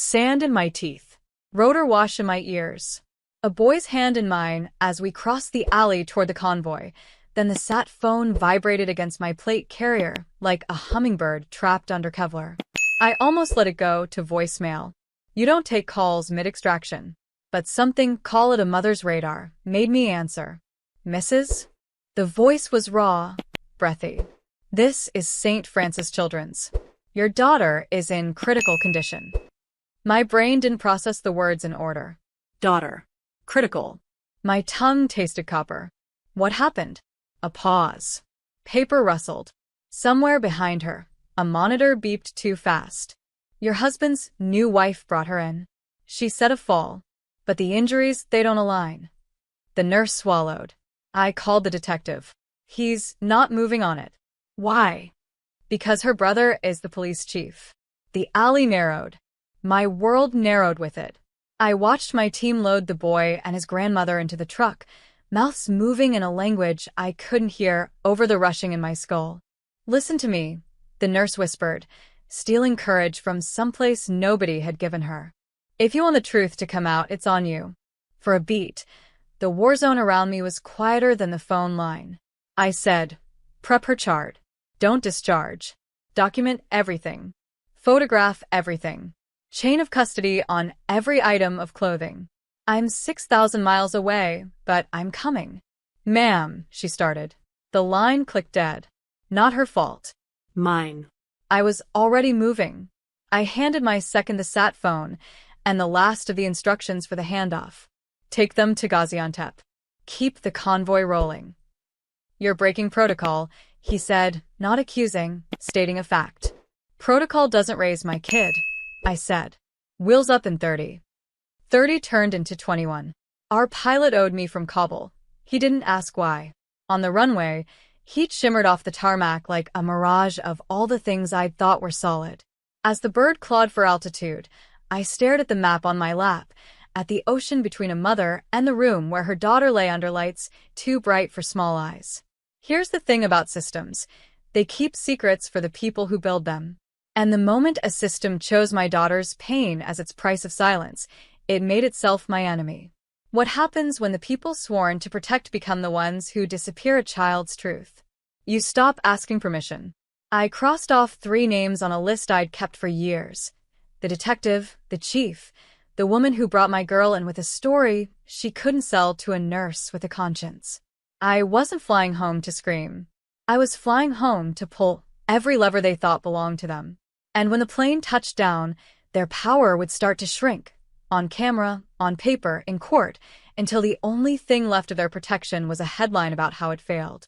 Sand in my teeth. Rotor wash in my ears. A boy's hand in mine as we crossed the alley toward the convoy. Then the sat phone vibrated against my plate carrier like a hummingbird trapped under Kevlar. I almost let it go to voicemail. You don't take calls mid-extraction. But something, call it a mother's radar, made me answer. Mrs.? The voice was raw, breathy. This is St. Francis Children's. Your daughter is in critical condition. My brain didn't process the words in order. Daughter. Critical. My tongue tasted copper. What happened? A pause. Paper rustled. Somewhere behind her, a monitor beeped too fast. Your husband's new wife brought her in. She said a fall. But the injuries, they don't align. The nurse swallowed. I called the detective. He's not moving on it. Why? Because her brother is the police chief. The alley narrowed. My world narrowed with it. I watched my team load the boy and his grandmother into the truck, mouths moving in a language I couldn't hear over the rushing in my skull. Listen to me, the nurse whispered, stealing courage from someplace nobody had given her. If you want the truth to come out, it's on you. For a beat, the war zone around me was quieter than the phone line. I said, prep her chart. Don't discharge. Document everything. Photograph everything. Chain of custody on every item of clothing. I'm 6,000 miles away, but I'm coming. Ma'am, she started. The line clicked dead. Not her fault. Mine. I was already moving. I handed my second the sat phone and the last of the instructions for the handoff. Take them to Gaziantep. Keep the convoy rolling. You're breaking protocol, he said, not accusing, stating a fact. Protocol doesn't raise my kid, I said. Wheels up in 30. 30 turned into 21. Our pilot owed me from Kabul. He didn't ask why. On the runway, heat shimmered off the tarmac like a mirage of all the things I'd thought were solid. As the bird clawed for altitude, I stared at the map on my lap, at the ocean between a mother and the room where her daughter lay under lights too bright for small eyes. Here's the thing about systems. They keep secrets for the people who build them. And the moment a system chose my daughter's pain as its price of silence, it made itself my enemy. What happens when the people sworn to protect become the ones who disappear a child's truth? You stop asking permission. I crossed off 3 names on a list I'd kept for years. The detective, the chief, the woman who brought my girl in with a story she couldn't sell to a nurse with a conscience. I wasn't flying home to scream. I was flying home to pull every lever they thought belonged to them. And when the plane touched down, their power would start to shrink, on camera, on paper, in court, until the only thing left of their protection was a headline about how it failed.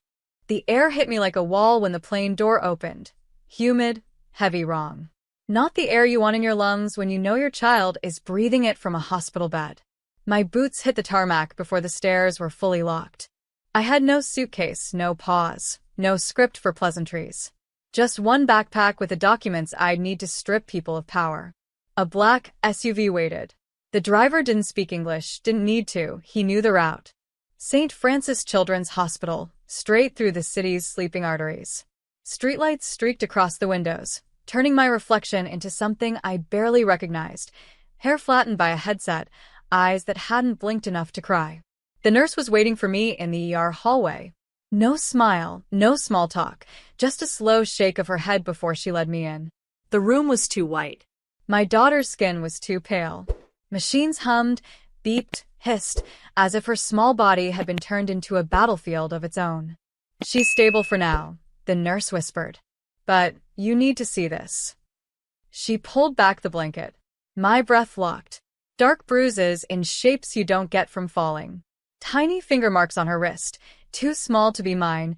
The air hit me like a wall when the plane door opened. Humid, heavy, wrong. Not the air you want in your lungs when you know your child is breathing it from a hospital bed. My boots hit the tarmac before the stairs were fully locked. I had no suitcase, no pause, no script for pleasantries. Just one backpack with the documents I'd need to strip people of power. A black SUV waited. The driver didn't speak English, didn't need to, he knew the route. St. Francis Children's Hospital, straight through the city's sleeping arteries. Streetlights streaked across the windows, turning my reflection into something I barely recognized, hair flattened by a headset, eyes that hadn't blinked enough to cry. The nurse was waiting for me in the ER hallway. No smile, no small talk, just a slow shake of her head before she led me in. The room was too white. My daughter's skin was too pale. Machines hummed, beeped, hissed, as if her small body had been turned into a battlefield of its own. She's stable for now, the nurse whispered. But you need to see this. She pulled back the blanket. My breath locked. Dark bruises in shapes you don't get from falling. Tiny finger marks on her wrist, too small to be mine,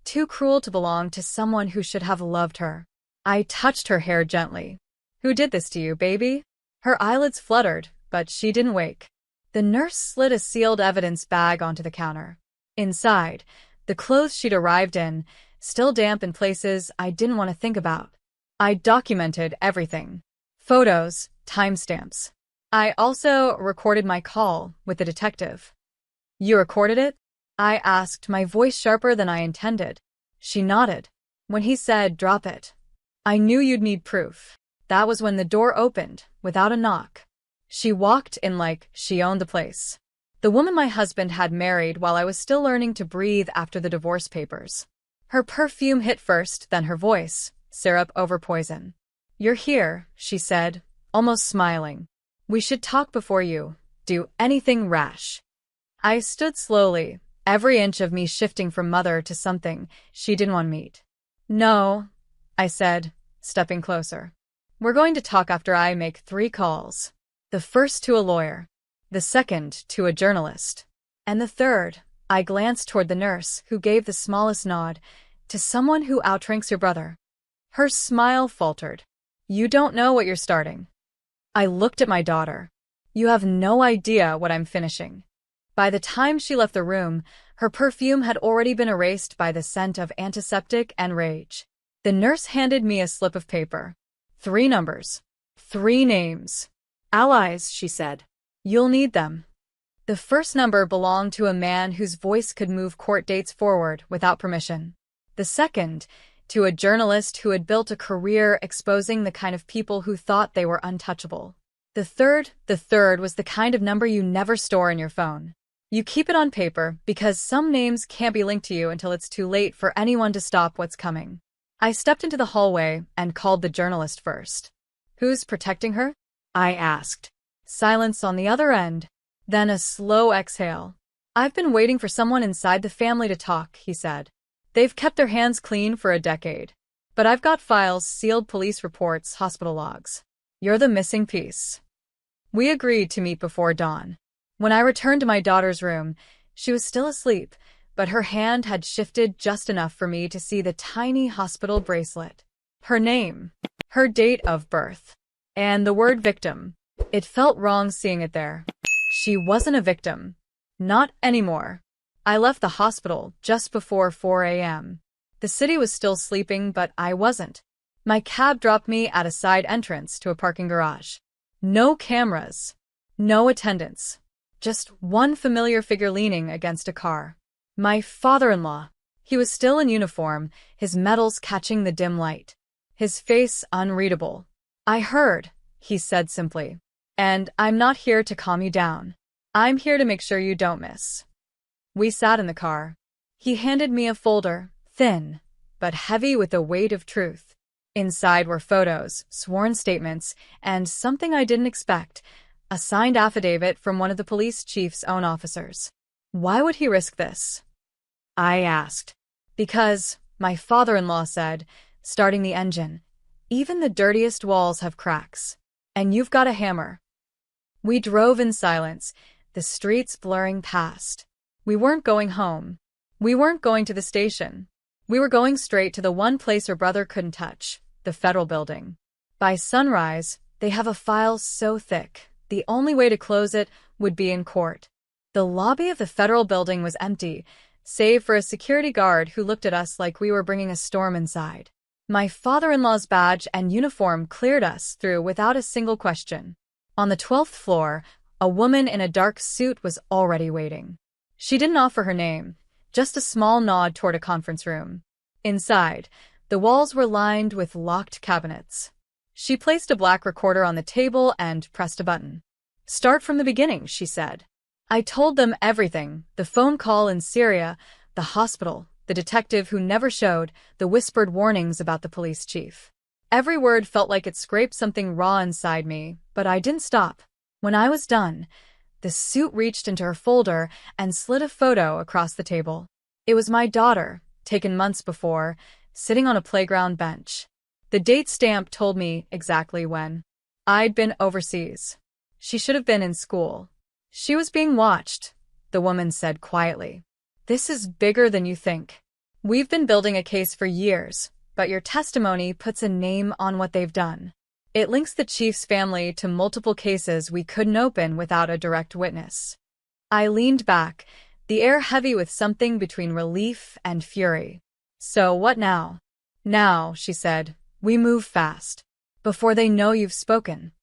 too cruel to belong to someone who should have loved her. I touched her hair gently. Who did this to you, baby? Her eyelids fluttered, but she didn't wake. The nurse slid a sealed evidence bag onto the counter. Inside, the clothes she'd arrived in, still damp in places I didn't want to think about. I documented everything. Photos, timestamps. I also recorded my call with the detective. You recorded it? I asked, my voice sharper than I intended. She nodded. When he said, drop it, I knew you'd need proof. That was when the door opened, with without a knock. She walked in like she owned the place. The woman my husband had married while I was still learning to breathe after the divorce papers. Her perfume hit first, then her voice, syrup over poison. "You're here," she said, almost smiling. "We should talk before you do anything rash." I stood slowly, every inch of me shifting from mother to something she didn't want to meet. "No," I said, stepping closer. "We're going to talk after I make 3 calls. The first to a lawyer, the second to a journalist, and the third," I glanced toward the nurse, who gave the smallest nod, "to someone who outranks your brother." Her smile faltered. "You don't know what you're starting." I looked at my daughter. "You have no idea what I'm finishing." By the time she left the room, her perfume had already been erased by the scent of antiseptic and rage. The nurse handed me a slip of paper. 3 numbers. 3 names. "Allies," she said. "You'll need them." The first number belonged to a man whose voice could move court dates forward without permission. The second, to a journalist who had built a career exposing the kind of people who thought they were untouchable. The third was the kind of number you never store in your phone. You keep it on paper because some names can't be linked to you until it's too late for anyone to stop what's coming. I stepped into the hallway and called the journalist first. "Who's protecting her?" I asked. Silence on the other end, then a slow exhale. "I've been waiting for someone inside the family to talk," he said. "They've kept their hands clean for a decade. But I've got files, sealed police reports, hospital logs. You're the missing piece." We agreed to meet before dawn. When I returned to my daughter's room, she was still asleep, but her hand had shifted just enough for me to see the tiny hospital bracelet. Her name, her date of birth, and the word victim. It felt wrong seeing it there. She wasn't a victim. Not anymore. I left the hospital just before 4 a.m. The city was still sleeping, but I wasn't. My cab dropped me at a side entrance to a parking garage. No cameras. No attendants. Just one familiar figure leaning against a car. My father-in-law. He was still in uniform, his medals catching the dim light. His face unreadable. "I heard," he said simply. "And I'm not here to calm you down. I'm here to make sure you don't miss." We sat in the car. He handed me a folder, thin, but heavy with the weight of truth. Inside were photos, sworn statements, and something I didn't expect, a signed affidavit from one of the police chief's own officers. Why would he risk this? I asked. "Because," my father-in-law said, starting the engine, "even the dirtiest walls have cracks. And you've got a hammer." We drove in silence, the streets blurring past. We weren't going home. We weren't going to the station. We were going straight to the one place her brother couldn't touch, the federal building. By sunrise, they have a file so thick, the only way to close it would be in court. The lobby of the federal building was empty, save for a security guard who looked at us like we were bringing a storm inside. My father-in-law's badge and uniform cleared us through without a single question. On the 12th floor, a woman in a dark suit was already waiting. She didn't offer her name, just a small nod toward a conference room. Inside, the walls were lined with locked cabinets. She placed a black recorder on the table and pressed a button. "Start from the beginning," she said. I told them everything, the phone call in Syria, the hospital, the detective who never showed, the whispered warnings about the police chief. Every word felt like it scraped something raw inside me, but I didn't stop. When I was done, the suit reached into her folder and slid a photo across the table. It was my daughter, taken months before, sitting on a playground bench. The date stamp told me exactly when. I'd been overseas. She should have been in school. "She was being watched," the woman said quietly. "This is bigger than you think. We've been building a case for years, but your testimony puts a name on what they've done. It links the chief's family to multiple cases we couldn't open without a direct witness." I leaned back, the air heavy with something between relief and fury. "So what now?" "Now," she said, "we move fast. Before they know you've spoken."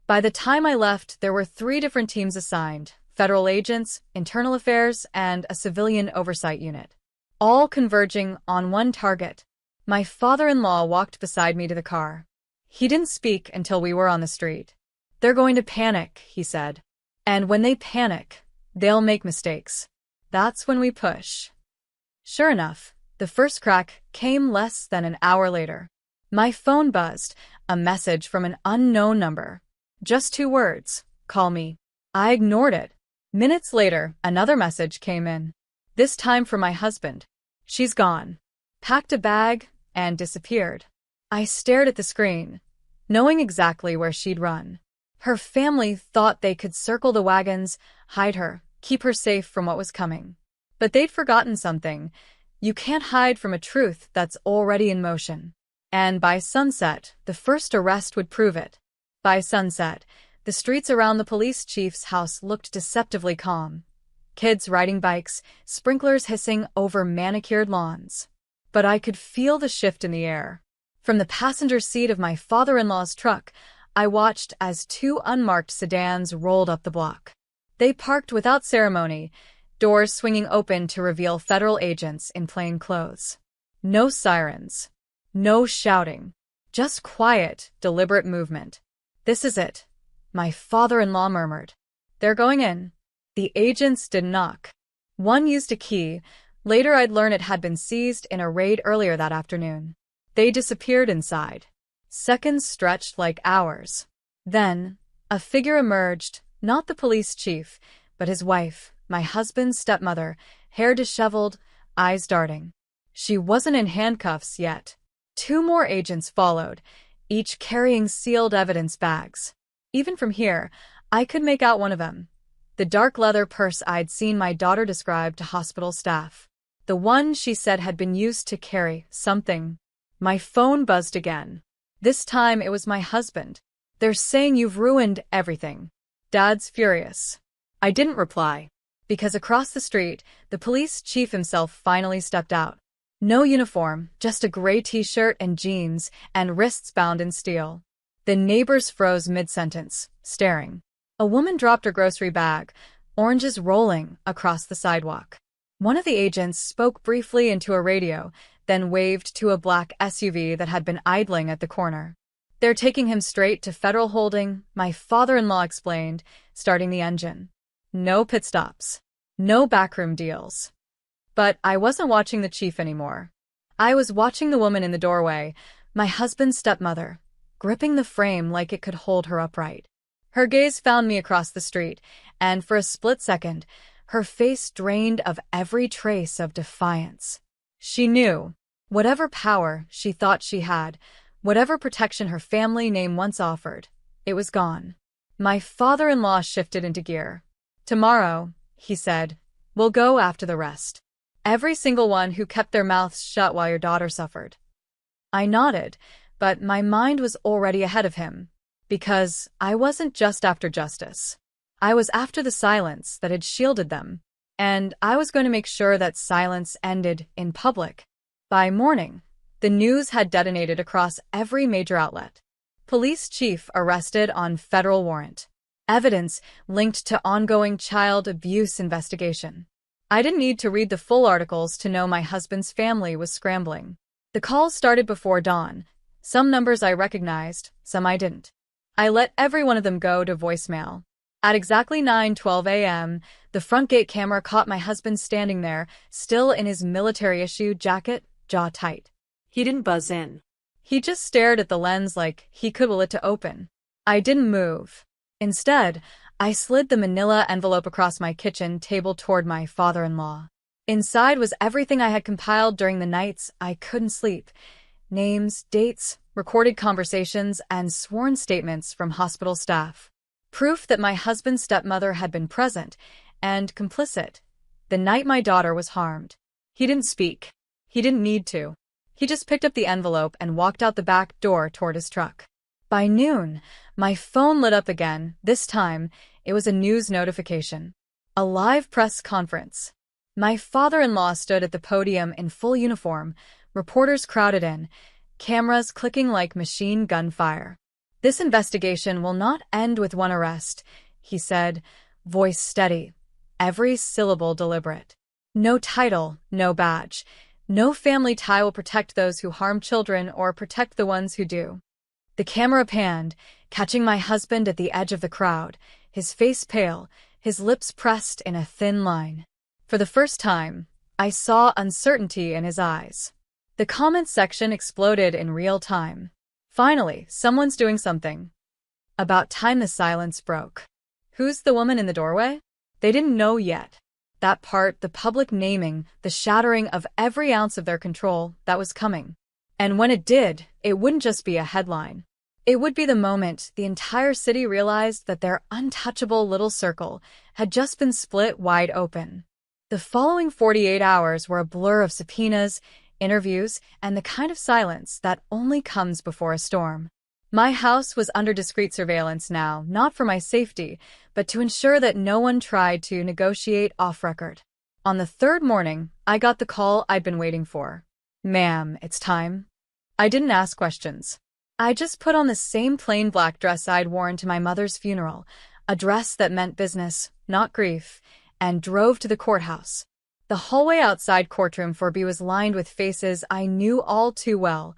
By the time I left, there were 3 different teams assigned: federal agents, internal affairs, and a civilian oversight unit, all converging on one target. My father-in-law walked beside me to the car. He didn't speak until we were on the street. They're going to panic, he said. And when they panic, they'll make mistakes. That's when we push. Sure enough, the first crack came less than an hour later. My phone buzzed, a message from an unknown number. Just 2 words, call me. I ignored it. Minutes later, another message came in. This time from my husband. She's gone. Packed a bag and disappeared. I stared at the screen, knowing exactly where she'd run. Her family thought they could circle the wagons, hide her, keep her safe from what was coming. But they'd forgotten something. You can't hide from a truth that's already in motion. And by sunset, the first arrest would prove it. By sunset, the streets around the police chief's house looked deceptively calm. Kids riding bikes, sprinklers hissing over manicured lawns. But I could feel the shift in the air. From the passenger seat of my father-in-law's truck, I watched as 2 unmarked sedans rolled up the block. They parked without ceremony, doors swinging open to reveal federal agents in plain clothes. No sirens. No shouting. Just quiet, deliberate movement. This is it, my father-in-law murmured. They're going in. The agents didn't knock. One used a key. Later I'd learn it had been seized in a raid earlier that afternoon. They disappeared inside. Seconds stretched like hours. Then, a figure emerged, not the police chief, but his wife, my husband's stepmother, hair disheveled, eyes darting. She wasn't in handcuffs yet. 2 more agents followed, each carrying sealed evidence bags. Even from here, I could make out one of them. The dark leather purse I'd seen my daughter describe to hospital staff. The one she said had been used to carry something. My phone buzzed again. This time it was my husband. They're saying you've ruined everything. Dad's furious. I didn't reply, because across the street, the police chief himself finally stepped out. No uniform, just a gray t-shirt and jeans, and wrists bound in steel. The neighbors froze mid-sentence, staring. A woman dropped her grocery bag, oranges rolling across the sidewalk. One of the agents spoke briefly into a radio, then waved to a black SUV that had been idling at the corner. They're taking him straight to federal holding, my father-in-law explained, starting the engine. No pit stops. No backroom deals. But I wasn't watching the chief anymore. I was watching the woman in the doorway, my husband's stepmother, gripping the frame like it could hold her upright. Her gaze found me across the street, and for a split second, her face drained of every trace of defiance. She knew. Whatever power she thought she had, whatever protection her family name once offered, it was gone. My father-in-law shifted into gear. Tomorrow, he said, we'll go after the rest. Every single one who kept their mouths shut while your daughter suffered. I nodded, but my mind was already ahead of him. Because I wasn't just after justice. I was after the silence that had shielded them. And I was going to make sure that silence ended in public. By morning, the news had detonated across every major outlet. Police chief arrested on federal warrant. Evidence linked to ongoing child abuse investigation. I didn't need to read the full articles to know my husband's family was scrambling. The calls started before dawn. Some numbers I recognized, some I didn't. I let every one of them go to voicemail. At exactly 9:12 a.m., the front gate camera caught my husband standing there, still in his military-issue jacket, jaw tight. He didn't buzz in. He just stared at the lens like he could will it to open. I didn't move. Instead, I slid the manila envelope across my kitchen table toward my father-in-law. Inside was everything I had compiled during the nights I couldn't sleep. Names, dates, recorded conversations, and sworn statements from hospital staff. Proof that my husband's stepmother had been present and complicit the night my daughter was harmed. He didn't speak. He didn't need to. He just picked up the envelope and walked out the back door toward his truck. By noon, my phone lit up again. This time, it was a news notification. A live press conference. My father-in-law stood at the podium in full uniform, reporters crowded in, cameras clicking like machine gun fire. This investigation will not end with one arrest, he said, voice steady, every syllable deliberate. No title, no badge. No family tie will protect those who harm children or protect the ones who do. The camera panned, catching my husband at the edge of the crowd, his face pale, his lips pressed in a thin line. For the first time, I saw uncertainty in his eyes. The comments section exploded in real time. Finally, someone's doing something. About time the silence broke. Who's the woman in the doorway? They didn't know yet. That part, the public naming, the shattering of every ounce of their control, that was coming. And when it did, it wouldn't just be a headline. It would be the moment the entire city realized that their untouchable little circle had just been split wide open. The following 48 hours were a blur of subpoenas, interviews, and the kind of silence that only comes before a storm. My house was under discreet surveillance now, not for my safety, but to ensure that no one tried to negotiate off-record. On the third morning, I got the call I'd been waiting for. "Ma'am, it's time." I didn't ask questions. I just put on the same plain black dress I'd worn to my mother's funeral, a dress that meant business, not grief, and drove to the courthouse. The hallway outside courtroom 4B was lined with faces I knew all too well.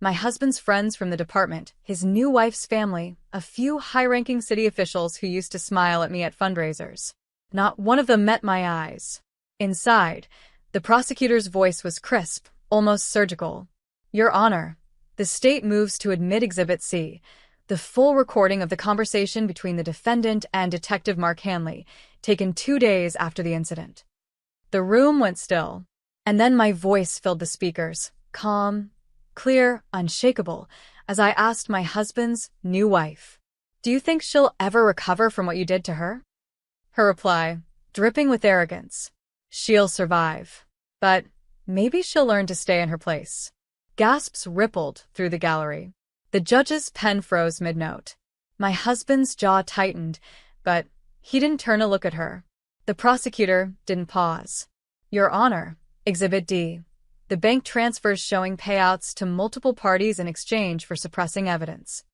My husband's friends from the department, his new wife's family, a few high-ranking city officials who used to smile at me at fundraisers. Not one of them met my eyes. Inside, the prosecutor's voice was crisp, almost surgical. "Your Honor, the state moves to admit Exhibit C, the full recording of the conversation between the defendant and Detective Mark Hanley, taken 2 days after the incident." The room went still, and then my voice filled the speakers, calm, clear, unshakable, as I asked my husband's new wife, "Do you think she'll ever recover from what you did to her?" Her reply, dripping with arrogance, "She'll survive, but maybe she'll learn to stay in her place." Gasps rippled through the gallery. The judge's pen froze mid-note. My husband's jaw tightened, but he didn't turn to look at her. The prosecutor didn't pause. "Your Honor, Exhibit D. The bank transfers showing payouts to multiple parties in exchange for suppressing evidence."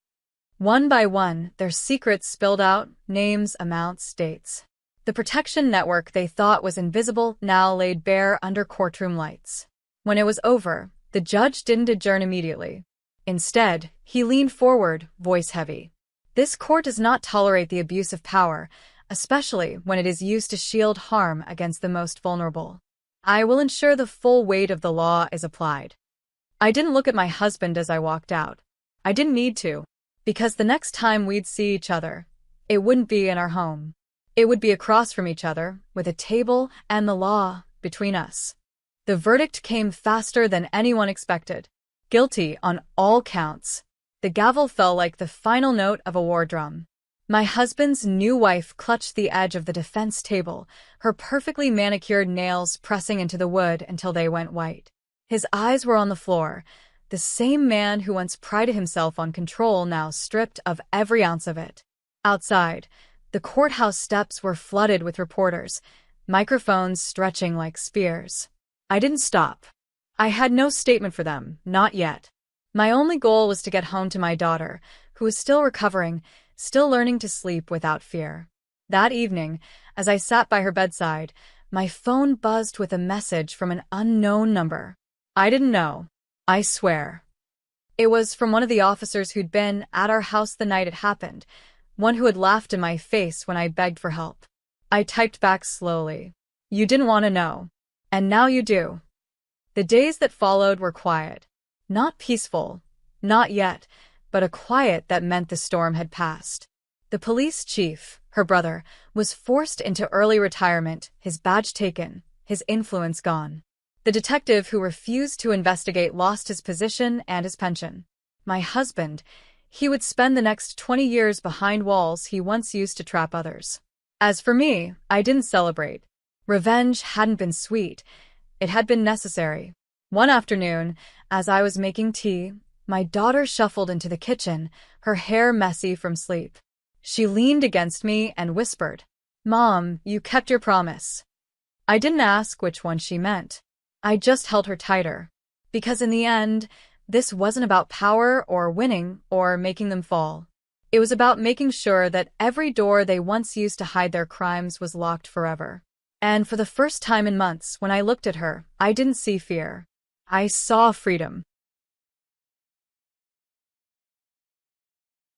One by one, their secrets spilled out, names, amounts, dates. The protection network they thought was invisible now laid bare under courtroom lights. When it was over, the judge didn't adjourn immediately. Instead, he leaned forward, voice heavy. "This court does not tolerate the abuse of power, especially when it is used to shield harm against the most vulnerable. I will ensure the full weight of the law is applied." I didn't look at my husband as I walked out. I didn't need to, because the next time we'd see each other, it wouldn't be in our home. It would be across from each other, with a table and the law between us. The verdict came faster than anyone expected. Guilty on all counts. The gavel fell like the final note of a war drum. My husband's new wife clutched the edge of the defense table, her perfectly manicured nails pressing into the wood until they went white. His eyes were on the floor. The same man who once prided himself on control now stripped of every ounce of it. Outside, the courthouse steps were flooded with reporters, microphones stretching like spears. I didn't stop. I had no statement for them, not yet. My only goal was to get home to my daughter, who was still recovering, still learning to sleep without fear. That evening, as I sat by her bedside, my phone buzzed with a message from an unknown number. I didn't know. I swear. It was from one of the officers who'd been at our house the night it happened, one who had laughed in my face when I begged for help. I typed back slowly. "You didn't want to know. And now you do." The days that followed were quiet. Not peaceful. Not yet. But a quiet that meant the storm had passed. The police chief, her brother, was forced into early retirement, his badge taken, his influence gone. The detective who refused to investigate lost his position and his pension. My husband, he would spend the next 20 years behind walls he once used to trap others. As for me, I didn't celebrate. Revenge hadn't been sweet. It had been necessary. One afternoon, as I was making tea, my daughter shuffled into the kitchen, her hair messy from sleep. She leaned against me and whispered, "Mom, you kept your promise." I didn't ask which one she meant. I just held her tighter. Because in the end, this wasn't about power or winning or making them fall. It was about making sure that every door they once used to hide their crimes was locked forever. And for the first time in months, when I looked at her, I didn't see fear. I saw freedom.